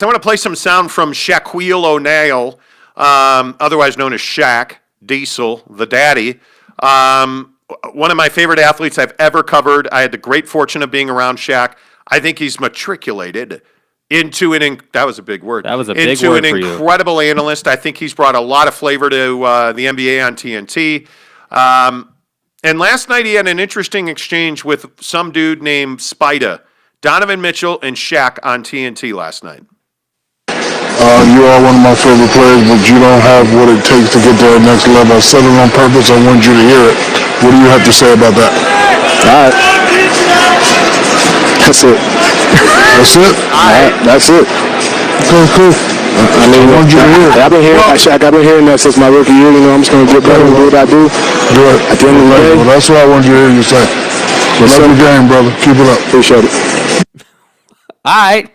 I want to play some sound from Shaquille O'Neal, otherwise known as Shaq, Diesel, the daddy. One of my favorite athletes I've ever covered. I had the great fortune of being around Shaq. I think he's matriculated into that was a big word. That was a big word for you. Into an incredible analyst. I think he's brought a lot of flavor to the NBA on TNT. And last night he had an interesting exchange with some dude named Spida, Donovan Mitchell and Shaq on TNT last night. You are one of my favorite players, but you don't have what it takes to get to the next level. I said it on purpose. I want you to hear it. What do you have to say about that? All right. That's it. That's it? All right. That's it. Cool. I mean, I want you to hear it. I've been hearing that since my rookie year. You know, I'm just going to get better and do what I do. Do it. At the end of the day. Well, that's what I want you to hear you say. Love the game, brother. Keep it up. Appreciate it. All right.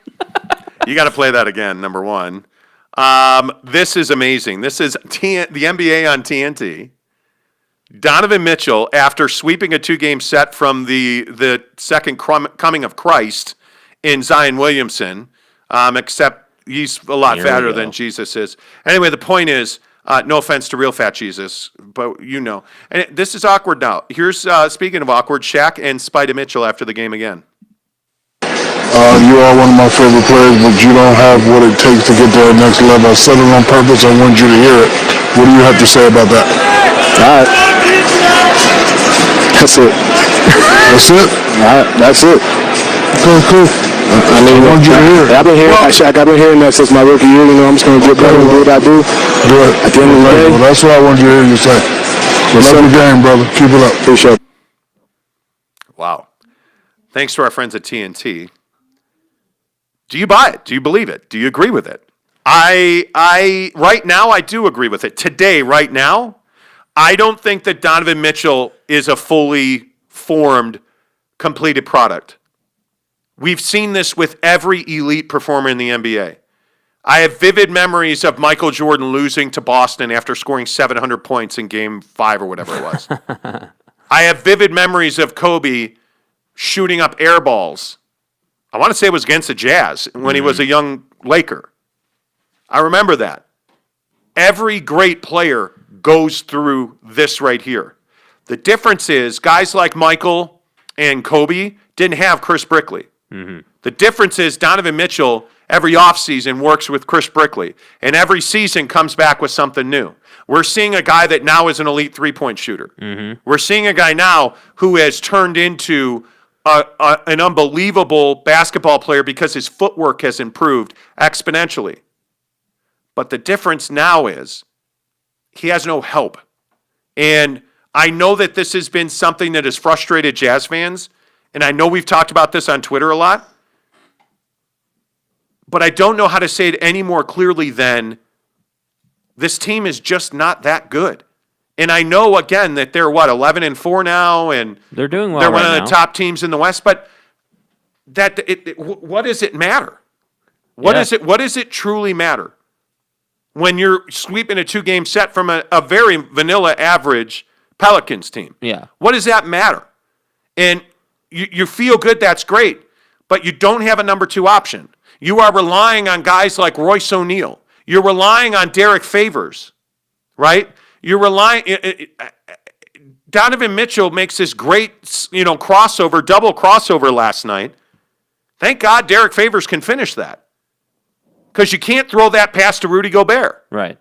You got to play that again, number one. This is amazing. This is the NBA on TNT. Donovan Mitchell, after sweeping a 2-game set from the second coming of Christ in Zion Williamson, except he's a lot fatter than Jesus is. Anyway, the point is, no offense to real fat Jesus, but you know. And this is awkward now. Here's, speaking of awkward, Shaq and Spida Mitchell after the game again. You are one of my favorite players, but you don't have what it takes to get to the next level. I said it on purpose. I want you to hear it. What do you have to say about that? All right. That's it. That's it? All right. That's it. Cool. I mean, I want you to hear it. I've been hearing that since my rookie year. You know, I'm just going to get better and do what I do. Do it. At the end of the day. Well, that's what I want you to hear you say. Love the game, brother. Keep it up. Appreciate it. Wow. Thanks to our friends at TNT. Do you buy it? Do you believe it? Do you agree with it? I right now, I do agree with it. Today, right now, I don't think that Donovan Mitchell is a fully formed, completed product. We've seen this with every elite performer in the NBA. I have vivid memories of Michael Jordan losing to Boston after scoring 700 points in Game 5 or whatever it was. I have vivid memories of Kobe shooting up air balls. I want to say it was against the Jazz when he was a young Laker. I remember that. Every great player goes through this right here. The difference is guys like Michael and Kobe didn't have Chris Brickley. Mm-hmm. The difference is Donovan Mitchell every offseason works with Chris Brickley, and every season comes back with something new. We're seeing a guy that now is an elite three-point shooter. Mm-hmm. We're seeing a guy now who has turned into an unbelievable basketball player because his footwork has improved exponentially. But the difference now is he has no help. And I know that this has been something that has frustrated Jazz fans, and I know we've talked about this on Twitter a lot, but I don't know how to say it any more clearly than this team is just not that good. And I know, again, that they're, 11-4 now, and they're doing well. They're one of the top teams in the West. But what does it matter? What does it truly matter when you're sweeping a 2-game set from a very vanilla average Pelicans team? Yeah. What does that matter? And you feel good, that's great, but you don't have a number 2 option. You are relying on guys like Royce O'Neal. You're relying on Derek Favors, right? You're relying. Donovan Mitchell makes this great, double crossover last night. Thank God Derek Favors can finish that, because you can't throw that pass to Rudy Gobert. Right.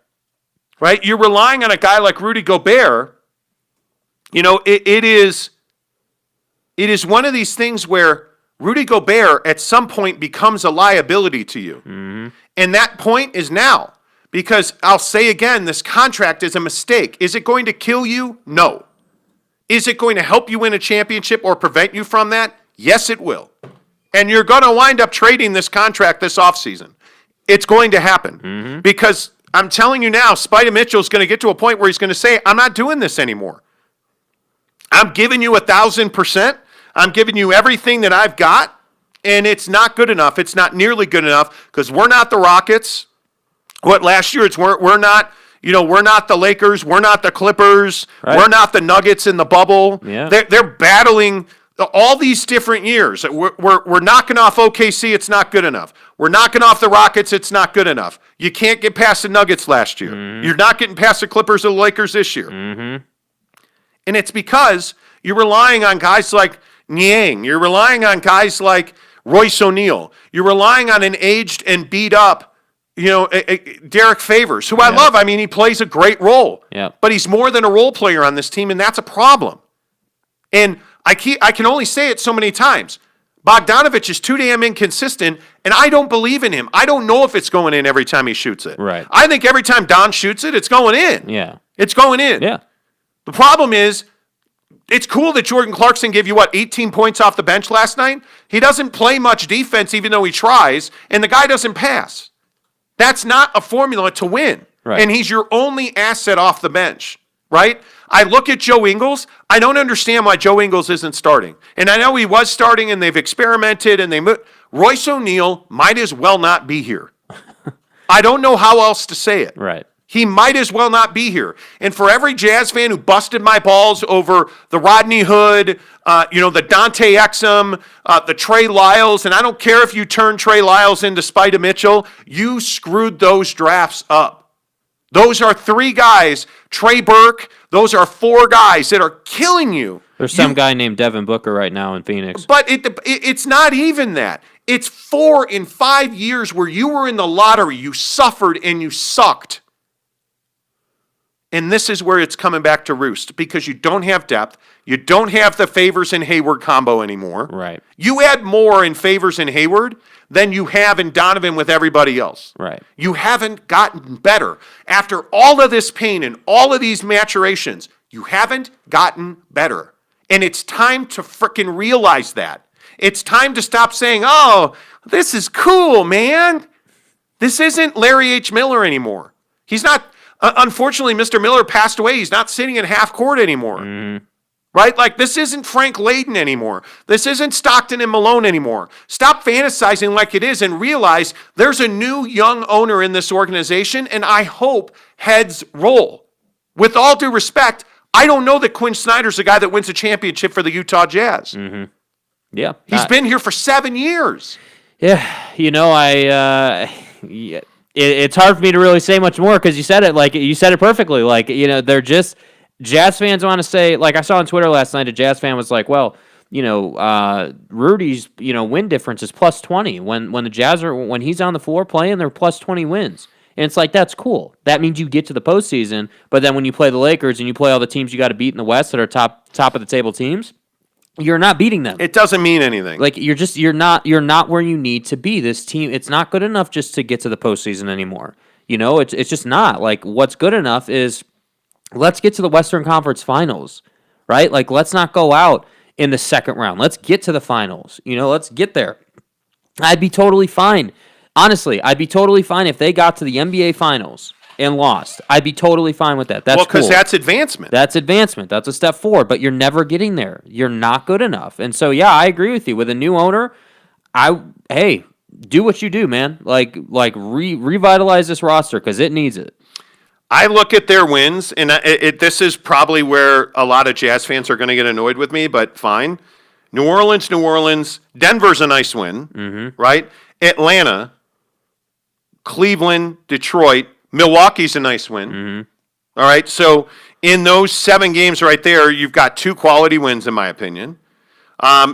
You're relying on a guy like Rudy Gobert. It is one of these things where Rudy Gobert at some point becomes a liability to you, and that point is now. Because I'll say again, this contract is a mistake. Is it going to kill you? No. Is it going to help you win a championship or prevent you from that? Yes, it will. And you're going to wind up trading this contract this offseason. It's going to happen. Because I'm telling you now, Spida Mitchell's going to get to a point where he's going to say, I'm not doing this anymore. I'm giving you 1,000%. I'm giving you everything that I've got, and it's not good enough. It's not nearly good enough because we're not the Rockets. Last year we're not, we're not the Lakers, we're not the Clippers, right. We're not the Nuggets in the bubble. Yeah. They're battling all these different years. We're knocking off OKC, it's not good enough. We're knocking off the Rockets, it's not good enough. You can't get past the Nuggets last year. You're not getting past the Clippers or the Lakers this year. And it's because you're relying on guys like Niang. You're relying on guys like Royce O'Neal. You're relying on an aged and beat up, Derek Favors, who I love. I mean, he plays a great role. But he's more than a role player on this team, and that's a problem. And I can only say it so many times. Bogdanovich is too damn inconsistent, and I don't believe in him. I don't know if it's going in every time he shoots it. Right. I think every time Don shoots it, it's going in. Yeah. It's going in. Yeah. The problem is, it's cool that Jordan Clarkson gave you, 18 points off the bench last night? He doesn't play much defense even though he tries, and the guy doesn't pass. That's not a formula to win. Right. And he's your only asset off the bench, right? I look at Joe Ingles. I don't understand why Joe Ingles isn't starting. And I know he was starting, and they've experimented, and Royce O'Neal might as well not be here. I don't know how else to say it. Right. He might as well not be here. And for every Jazz fan who busted my balls over the Rodney Hood, the Dante Exum, the Trey Lyles, and I don't care if you turn Trey Lyles into Spida Mitchell, you screwed those drafts up. Those are 3 guys, Trey Burke, those are 4 guys that are killing you. There's some guy named Devin Booker right now in Phoenix. But it's not even that. It's 4 in 5 years where you were in the lottery, you suffered, and you sucked. And this is where it's coming back to roost because you don't have depth. You don't have the Favors and Hayward combo anymore. Right. You add more in Favors and Hayward than you have in Donovan with everybody else. Right. You haven't gotten better. After all of this pain and all of these maturations, you haven't gotten better. And it's time to frickin' realize that. It's time to stop saying, oh, this is cool, man. This isn't Larry H. Miller anymore. He's not... Unfortunately, Mr. Miller passed away. He's not sitting in half court anymore. Right? Like, this isn't Frank Layden anymore. This isn't Stockton and Malone anymore. Stop fantasizing like it is and realize there's a new young owner in this organization, and I hope heads roll. With all due respect, I don't know that Quinn Snyder's the guy that wins a championship for the Utah Jazz. Yeah. He's been here for 7 years. Yeah. It's hard for me to really say much more because you said it perfectly. They're just Jazz fans want to say, like I saw on Twitter last night, a Jazz fan was like, well, Rudy's, win difference is plus 20. When the Jazz when he's on the floor playing, they're plus 20 wins. And it's like, that's cool. That means you get to the postseason. But then when you play the Lakers and you play all the teams you got to beat in the West that are top of the table teams, you're not beating them. It doesn't mean anything. Like you're not where you need to be. This team, it's not good enough just to get to the postseason anymore. It's just not. Like, what's good enough is let's get to the Western Conference Finals, right? Like, let's not go out in the second round. Let's get to the finals. Let's get there. I'd be totally fine. Honestly, I'd be totally fine if they got to the NBA Finals and lost. I'd be totally fine with that. That's because cool. that's advancement. That's advancement. That's a step forward, but you're never getting there. You're not good enough. And so, yeah, I agree with you. With a new owner, hey, do what you do, man. Revitalize this roster because it needs it. I look at their wins, and this is probably where a lot of Jazz fans are going to get annoyed with me, but fine. New Orleans. Denver's a nice win, right? Atlanta, Cleveland, Detroit, Milwaukee's a nice win. All right, so in those 7 games right there, you've got 2 quality wins, in my opinion.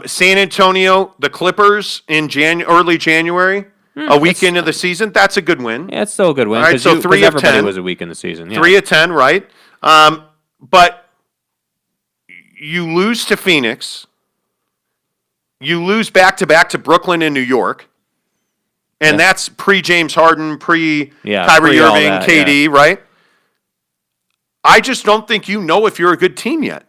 San Antonio, the Clippers in early January, a week into the season, that's a good win. Yeah, it's still a good win. All right, so 3 of 10. Everybody was a week in the season. Yeah. 3 of 10, right? But you lose to Phoenix. You lose back-to-back to Brooklyn and New York. And that's pre-James Harden, pre-Kyrie Irving, KD, right? I just don't think you know if you're a good team yet.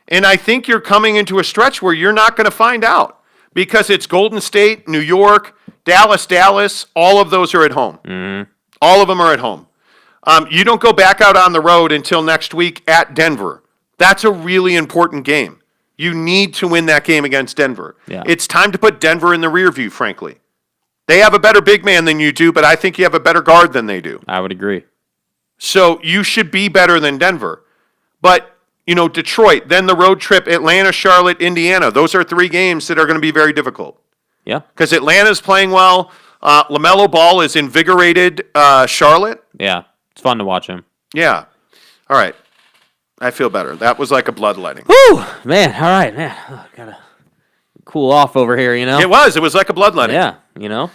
And I think you're coming into a stretch where you're not going to find out because it's Golden State, New York, Dallas, all of those are at home. All of them are at home. You don't go back out on the road until next week at Denver. That's a really important game. You need to win that game against Denver. Yeah. It's time to put Denver in the rear view, frankly. They have a better big man than you do, but I think you have a better guard than they do. I would agree. So you should be better than Denver. But Detroit, then the road trip, Atlanta, Charlotte, Indiana. Those are 3 games that are going to be very difficult. Yeah. Because Atlanta's playing well. LaMelo Ball is invigorated Charlotte. Yeah. It's fun to watch him. Yeah. All right. I feel better. That was like a bloodletting. Whew! Man, all right, man. Oh, gotta cool off over here, It was like a bloodletting. Yeah,